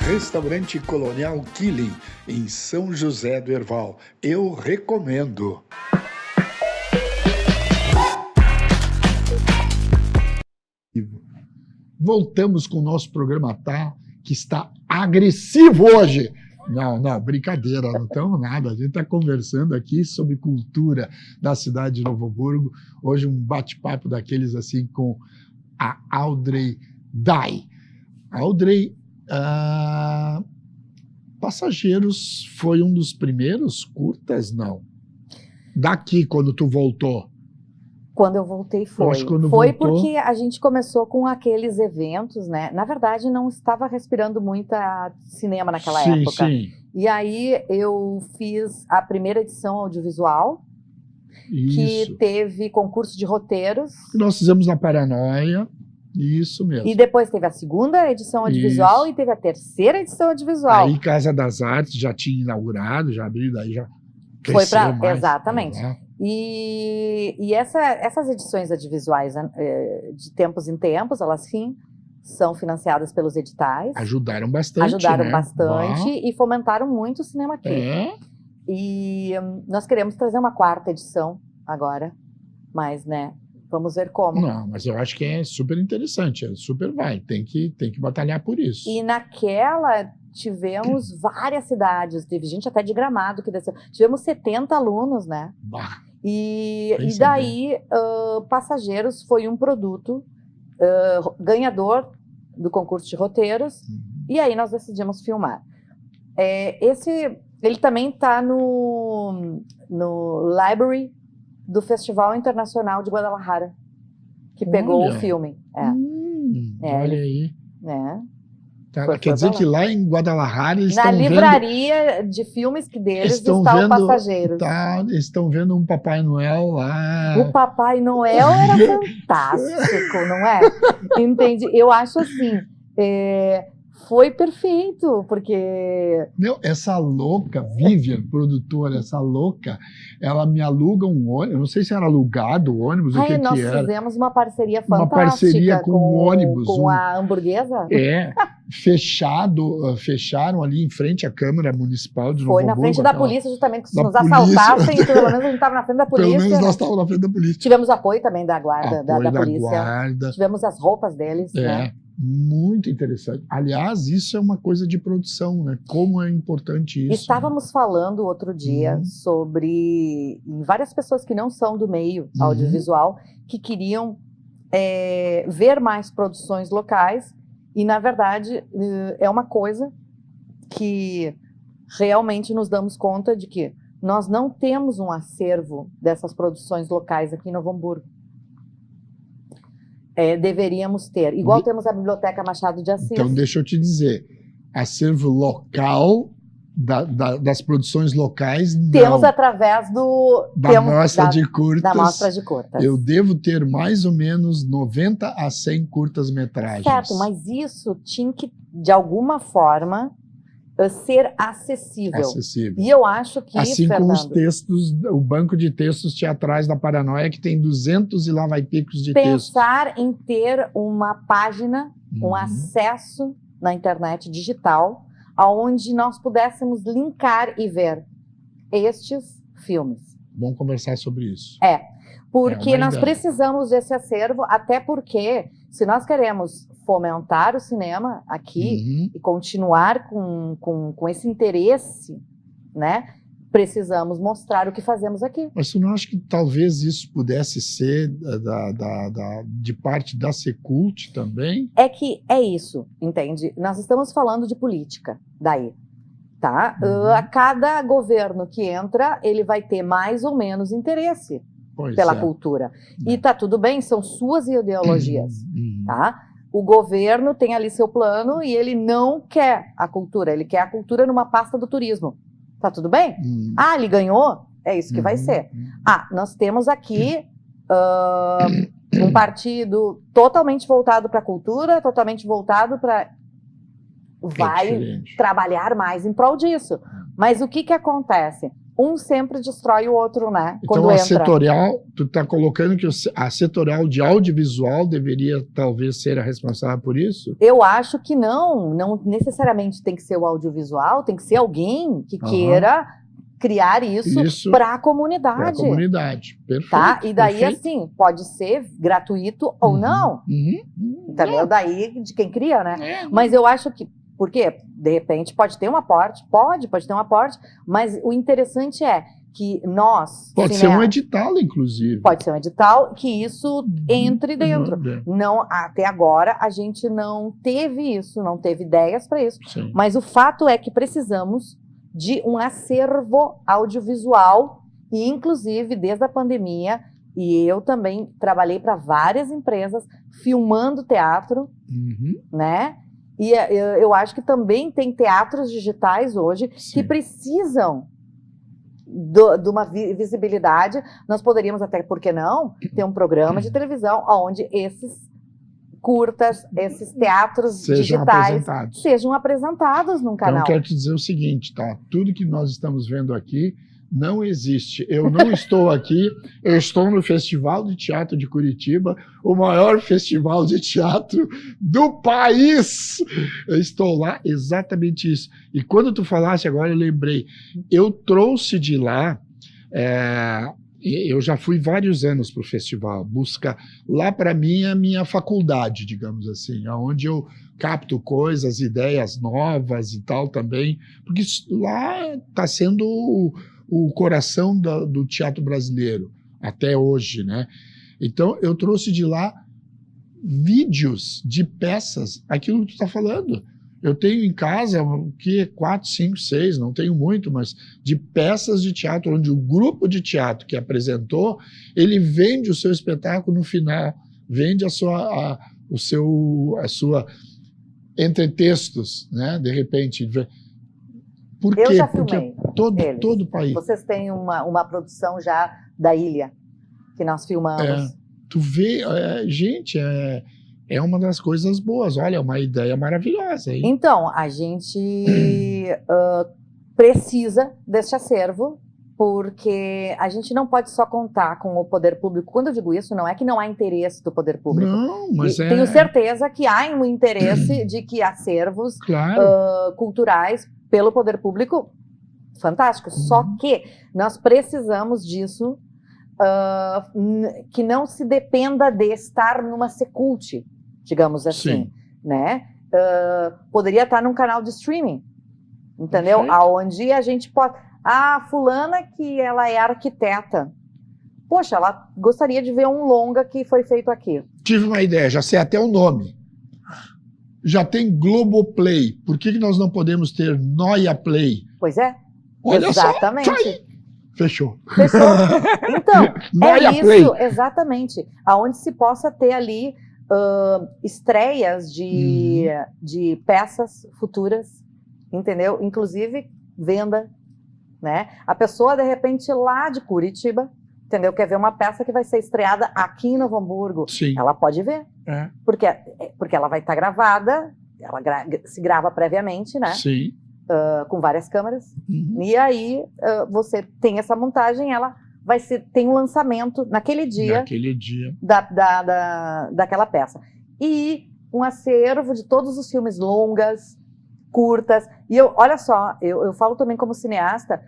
Restaurante Colonial Killing, em São José do Herval. Eu recomendo. Voltamos com o nosso programa que está agressivo hoje. Não, brincadeira, não estamos nada. A gente está conversando aqui sobre cultura da cidade de Novo Hamburgo. Hoje um bate-papo daqueles assim com a Audrey Dai. Audrey, Passageiros foi um dos primeiros curtas, não? Daqui, quando tu voltou. Quando eu voltei foi. Quando foi voltou... porque a gente começou com aqueles eventos, né? Na verdade, não estava respirando muita cinema naquela época. Sim. E aí eu fiz a primeira edição audiovisual, Isso. que teve concurso de roteiros. Nós fizemos na Paranoia, isso mesmo. E depois teve a segunda edição audiovisual Isso. e teve a terceira edição audiovisual. Aí Casa das Artes já tinha inaugurado, já abriu, daí já Foi para mais. exatamente. Né? E essas edições audiovisuais, de tempos em tempos, elas sim são financiadas pelos editais. Ajudaram bastante. Ajudaram né? bastante e fomentaram muito o cinema aqui. E nós queremos trazer uma quarta edição agora, mas, né, vamos ver como. Não, mas eu acho que é super interessante, super vai, tem que batalhar por isso. E naquela tivemos várias cidades, teve gente até de Gramado que desceu. Tivemos 70 alunos, né? Bah, E daí, Passageiros foi um produto ganhador do concurso de roteiros, e aí nós decidimos filmar. Ele também está no library do Festival Internacional de Guadalajara, que pegou o filme. Olha aí. Quer dizer que lá em Guadalajara eles estão vendo... Na livraria de filmes deles está o Passageiros. Estão vendo um Papai Noel lá. O Papai Noel era fantástico, não é? Entende? Eu acho assim, foi perfeito, porque... Meu, essa louca, Vivian, produtora, essa louca, ela me aluga um ônibus, eu não sei se era alugado o ônibus, o que nós era. Fizemos uma parceria fantástica. Uma parceria com o ônibus. Com a hamburguesa? Fecharam ali em frente à Câmara Municipal de Novo Foi na Hamburgo, frente da polícia, justamente, que se nos polícia. assaltassem, pelo menos a gente estava na frente da polícia. Pelo menos nós estávamos na frente da polícia. Tivemos apoio também da guarda, da polícia. Guarda. Tivemos as roupas deles, né? Muito interessante. Aliás, isso é uma coisa de produção, né? Como é importante isso. Estávamos falando outro dia sobre várias pessoas que não são do meio audiovisual, que queriam ver mais produções locais, e na verdade é uma coisa que realmente nos damos conta de que nós não temos um acervo dessas produções locais aqui em Novo Hamburgo. Deveríamos ter. Igual temos a Biblioteca Machado de Assis. Então, deixa eu te dizer, acervo local das produções locais, não. Temos através da mostra de curtas. Da mostra de curtas. Eu devo ter mais ou menos 90 a 100 curtas-metragens. Certo, mas isso tinha que, de alguma forma, ser acessível. E eu acho que, assim Fernando, como os textos, o banco de textos teatrais da Paranoia, que tem 200 e lá vai picos de texto. Pensar em ter uma página, um acesso na internet digital, onde nós pudéssemos linkar e ver estes filmes. Vamos conversar sobre isso. Porque nós precisamos desse acervo, até porque, se nós queremos fomentar o cinema aqui e continuar com esse interesse, né, precisamos mostrar o que fazemos aqui. Mas você não acha que talvez isso pudesse ser de parte da Secult também? É isso, entende? Nós estamos falando de política, daí. Tá? A cada governo que entra, ele vai ter mais ou menos interesse pela cultura. E tá tudo bem, são suas ideologias, tá? O governo tem ali seu plano e ele não quer a cultura, ele quer a cultura numa pasta do turismo. Tá tudo bem? Ele ganhou? É isso que vai ser. Nós temos aqui um partido totalmente voltado para a cultura, totalmente voltado para... Vai trabalhar mais em prol disso. Mas o que acontece? um sempre destrói o outro, né? Então, Quando a entra. setorial, tu está colocando que a setorial de audiovisual deveria talvez ser a responsável por isso? Eu acho que não necessariamente tem que ser o audiovisual, tem que ser alguém que queira criar isso para a comunidade. Para a comunidade, perfeito. Tá? E daí, perfeito. assim, pode ser gratuito ou não. Entendeu? Não. Daí de quem cria, né? É, Mas eu acho que, porque de repente pode ter um aporte, pode ter um aporte, mas o interessante é que nós... pode ser um edital, inclusive. Pode ser um edital, que isso entre dentro. Não, até agora a gente não teve isso, não teve ideias para isso. Sim. Mas o fato é que precisamos de um acervo audiovisual e, inclusive, desde a pandemia, e eu também trabalhei para várias empresas filmando teatro, né? E eu acho que também tem teatros digitais hoje que precisam de uma visibilidade. Nós poderíamos até, por que não, ter um programa de televisão onde esses curtas, esses teatros digitais sejam apresentados num canal. Então, eu quero te dizer o seguinte, tá? Tudo que nós estamos vendo aqui não existe. Eu não estou aqui, eu estou no Festival de Teatro de Curitiba, o maior festival de teatro do país. Eu estou lá, exatamente isso. E quando tu falaste agora, eu lembrei. Eu trouxe de lá... eu já fui vários anos para o festival, busca lá para mim a minha faculdade, digamos assim, onde eu capto coisas, ideias novas e tal também, porque lá está sendo o coração do teatro brasileiro, até hoje, né? Então, eu trouxe de lá vídeos de peças, aquilo que tu está falando. Eu tenho em casa, 4, 5, 6, não tenho muito, mas de peças de teatro, onde o grupo de teatro que apresentou, ele vende o seu espetáculo no final, vende a sua entretextos, né? De repente. Por quê? Eu já Porque filmei todo o país. Vocês têm uma produção já da ilha, que nós filmamos. Tu vê, gente, é uma das coisas boas. Olha, é uma ideia maravilhosa, hein? Então, a gente precisa deste acervo, porque a gente não pode só contar com o poder público. Quando eu digo isso, não é que não há interesse do poder público. Não, mas tenho certeza que há um interesse de que acervos culturais pelo poder público, fantástico. Só que nós precisamos disso, que não se dependa de estar numa secult, digamos assim, né? Poderia estar num canal de streaming, entendeu? Aonde a gente pode... fulana que ela é arquiteta. Poxa, ela gostaria de ver um longa que foi feito aqui. Tive uma ideia, já sei até o nome. Já tem Globoplay. Por que nós não podemos ter Noia Play? Pois é. Olha exatamente. Só, tá aí. Fechou. Então, Noia isso, Play. Exatamente. Aonde se possa ter ali estreias de peças futuras, entendeu? Inclusive, venda, né? A pessoa, de repente, lá de Curitiba, entendeu? Quer ver uma peça que vai ser estreada aqui em Novo Hamburgo. Ela pode ver. Porque ela vai estar gravada, ela se grava previamente, né? Com várias câmeras. E aí, você tem essa montagem, ela tem um lançamento naquele dia, daquela peça. E um acervo de todos os filmes longas, curtas. E olha só, eu falo também como cineasta,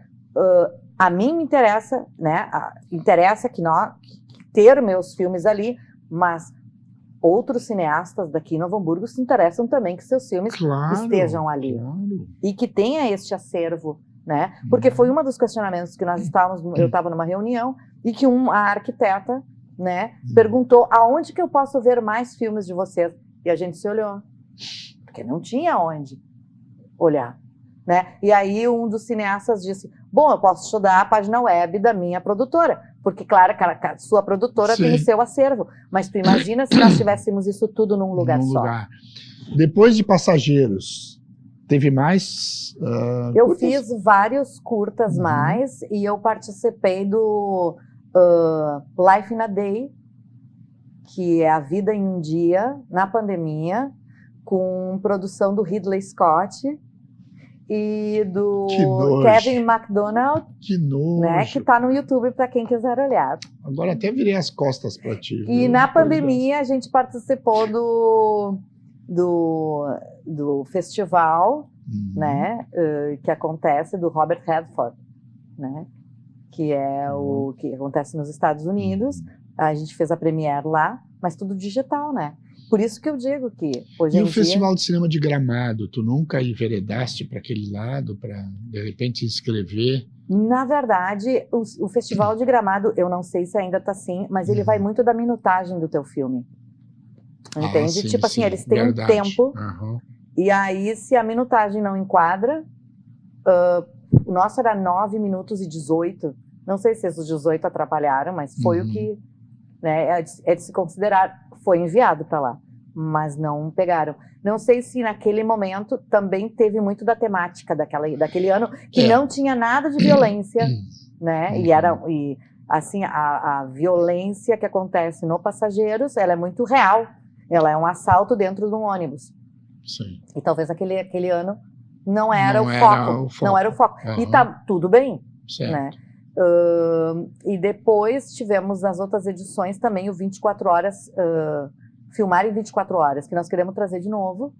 a mim me interessa, né? Interessa ter meus filmes ali, mas outros cineastas daqui em Novo Hamburgo se interessam também que seus filmes estejam ali. E que tenha este acervo, né? Porque foi um dos questionamentos que nós eu estava numa reunião e que a arquiteta, né, perguntou aonde que eu posso ver mais filmes de vocês? E a gente se olhou, porque não tinha onde olhar, né? E aí um dos cineastas disse, bom, eu posso te dar a página web da minha produtora, porque claro, a sua produtora tem o seu acervo, mas tu imagina se nós tivéssemos isso tudo num lugar só. Depois de Passageiros, teve mais? Eu fiz vários curtas mais, e eu participei do Life in a Day, que é A Vida em um Dia, na pandemia, com produção do Ridley Scott. e do Que nojo. Kevin MacDonald, Que nojo. né, que tá no YouTube para quem quiser olhar. Agora até virei as costas para ti. E viu? na Depois pandemia a gente participou do festival, né, que acontece do Robert Redford, né, que é o que acontece nos Estados Unidos. A gente fez a premiere lá, mas tudo digital, né? Por isso que eu digo que hoje E em o dia... Festival de Cinema de Gramado, tu nunca enveredaste para aquele lado, para de repente se inscrever? Na verdade, o Festival de Gramado, eu não sei se ainda tá assim, mas ele vai muito da minutagem do teu filme. Entende? Sim, Tipo assim, sim, eles têm verdade. um tempo, Aham. e aí se a minutagem não enquadra, o nosso era 9 minutos e 18. Não sei se esses 18 atrapalharam, mas foi o que, né, é de se considerar. Foi enviado para lá, mas não pegaram. Não sei se naquele momento também teve muito da temática daquele ano, que não tinha nada de violência, né? E assim, a violência que acontece no Passageiros, ela é muito real. Ela é um assalto dentro de um ônibus. Sim. E talvez aquele ano não era Não o era foco. o foco. Não era o foco. E tá tudo bem, Certo. né? E depois tivemos nas outras edições também o 24 horas, filmar em 24 horas, que nós queremos trazer de novo,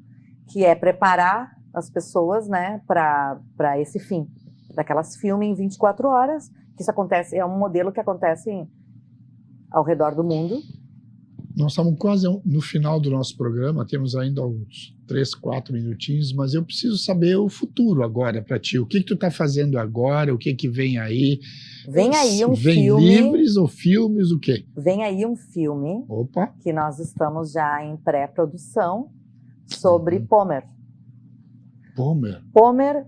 que é preparar as pessoas, né, para esse fim, para que elas filmem em 24 horas, que isso acontece, é um modelo que acontece ao redor do mundo. Nós estamos quase no final do nosso programa, temos ainda uns 3, 4 minutinhos, mas eu preciso saber o futuro agora para ti. O que tu está fazendo agora? O que vem aí? Vem aí um vem filme... livres ou filmes, o quê? Vem aí um filme. Opa. Que nós estamos já em pré-produção sobre Pomer. Pomer? Pomer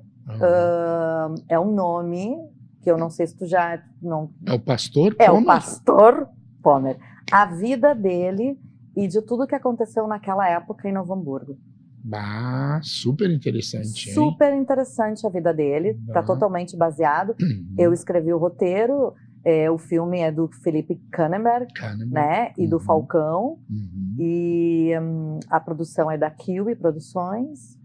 é um nome que eu não sei se tu já... Não... É o pastor É Pomer? o pastor Pomer. A vida dele e de tudo que aconteceu naquela época em Novo Hamburgo. Bah, super interessante, hein? Super interessante a vida dele, está totalmente baseado. Eu escrevi o roteiro, o filme é do Felipe Kannenberg, né? E do Falcão. E a produção é da Kiwi Produções.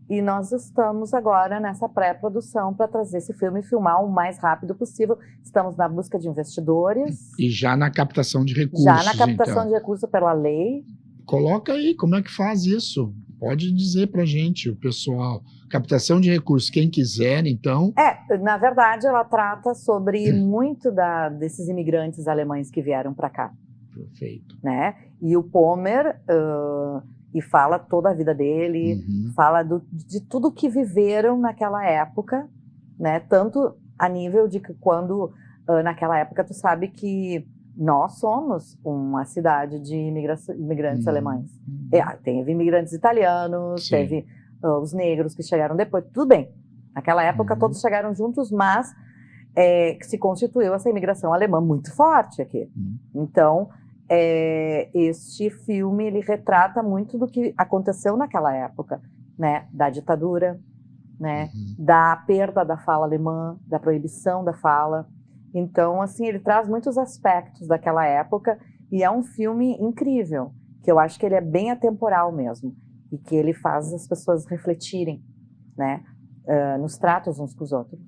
E nós estamos agora nessa pré-produção para trazer esse filme e filmar o mais rápido possível. Estamos na busca de investidores. E já na captação de recursos, Já na captação então. de recursos pela lei. Coloca aí, como é que faz isso? Pode dizer para a gente, o pessoal. Captação de recursos, quem quiser, então. Na verdade, ela trata sobre muito desses imigrantes alemães que vieram para cá. Perfeito. Né? E o Pomer... e fala toda a vida dele, fala de tudo que viveram naquela época, né? Tanto a nível de que quando, naquela época, tu sabe que nós somos uma cidade de imigrantes alemães. Teve imigrantes italianos, teve os negros que chegaram depois, tudo bem. Naquela época todos chegaram juntos, mas se constituiu essa imigração alemã muito forte aqui. Então... este filme ele retrata muito do que aconteceu naquela época, né, da ditadura, né, da perda da fala alemã, da proibição da fala. Então, assim, ele traz muitos aspectos daquela época e é um filme incrível, que eu acho que ele é bem atemporal mesmo e que ele faz as pessoas refletirem, né, nos tratos uns com os outros.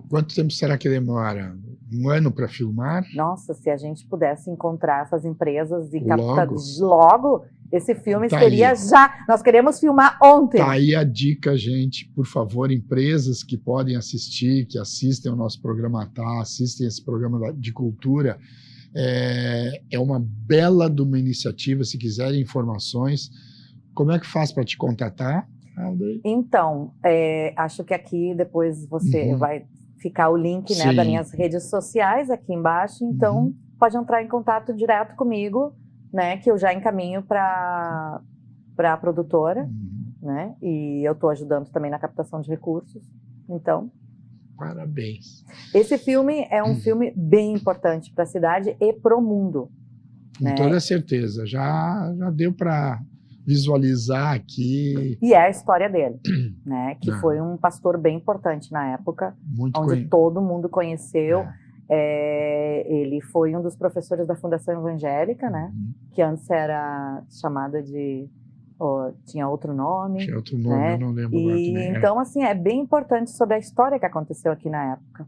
Quanto tempo será que demora? 1 ano para filmar? Nossa, se a gente pudesse encontrar essas empresas e Logo? logo, esse filme Tá seria aí. já. Nós queremos filmar ontem. Tá aí a dica, gente. Por favor, empresas que podem assistir, que assistem ao nosso programa assistem esse programa de cultura. É uma bela de uma iniciativa. Se quiserem informações, como é que faz para te contatar, Aldrey? Então, acho que aqui depois você vai ficar o link, né, das minhas redes sociais aqui embaixo. Então, pode entrar em contato direto comigo, né, que eu já encaminho para a produtora, né, e eu estou ajudando também na captação de recursos. Então, parabéns. Esse filme é um filme bem importante para a cidade e para o mundo. Com toda certeza. Já deu para visualizar aqui. E é a história dele, né? Que foi um pastor bem importante na época, onde todo mundo conheceu. Ele foi um dos professores da Fundação Evangélica, né? Que antes era chamada de Ou tinha outro nome. Tinha outro nome, né? eu não lembro agora também. Então, assim, é bem importante sobre a história que aconteceu aqui na época.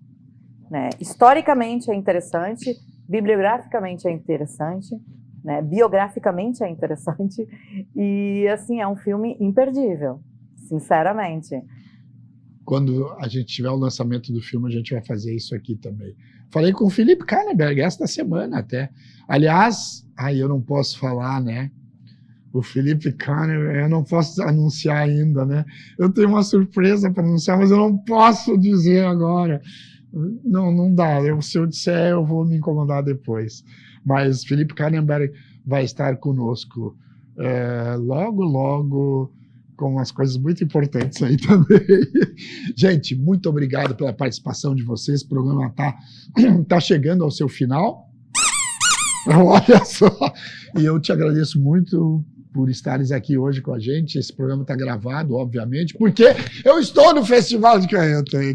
Né? Historicamente é interessante, bibliograficamente é interessante, né? Biograficamente é interessante, e, assim, é um filme imperdível, sinceramente. Quando a gente tiver o lançamento do filme, a gente vai fazer isso aqui também. Falei com o Felipe Kahneberg esta semana até. Aliás, eu não posso falar, né? O Felipe Kahneberg, eu não posso anunciar ainda, né? Eu tenho uma surpresa para anunciar, mas eu não posso dizer agora. Não dá. Se eu disser, eu vou me incomodar depois. Mas Felipe Kahneberg vai estar conosco logo, logo, com umas coisas muito importantes aí também. Gente, muito obrigado pela participação de vocês. O programa tá chegando ao seu final. Olha só. E eu te agradeço muito por estares aqui hoje com a gente. Esse programa está gravado, obviamente, porque eu estou no Festival de Canhoto. É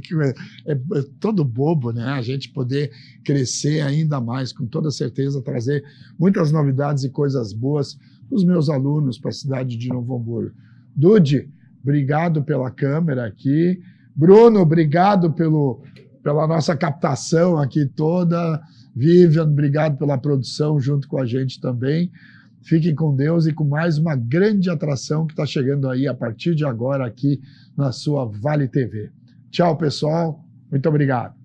todo bobo, né? A gente poder crescer ainda mais, com toda certeza, trazer muitas novidades e coisas boas para os meus alunos, para a cidade de Novo Hamburgo. Dude, obrigado pela câmera aqui. Bruno, obrigado pela nossa captação aqui toda. Vivian, obrigado pela produção junto com a gente também. Fiquem com Deus e com mais uma grande atração que está chegando aí a partir de agora aqui na sua Vale TV. Tchau, pessoal. Muito obrigado.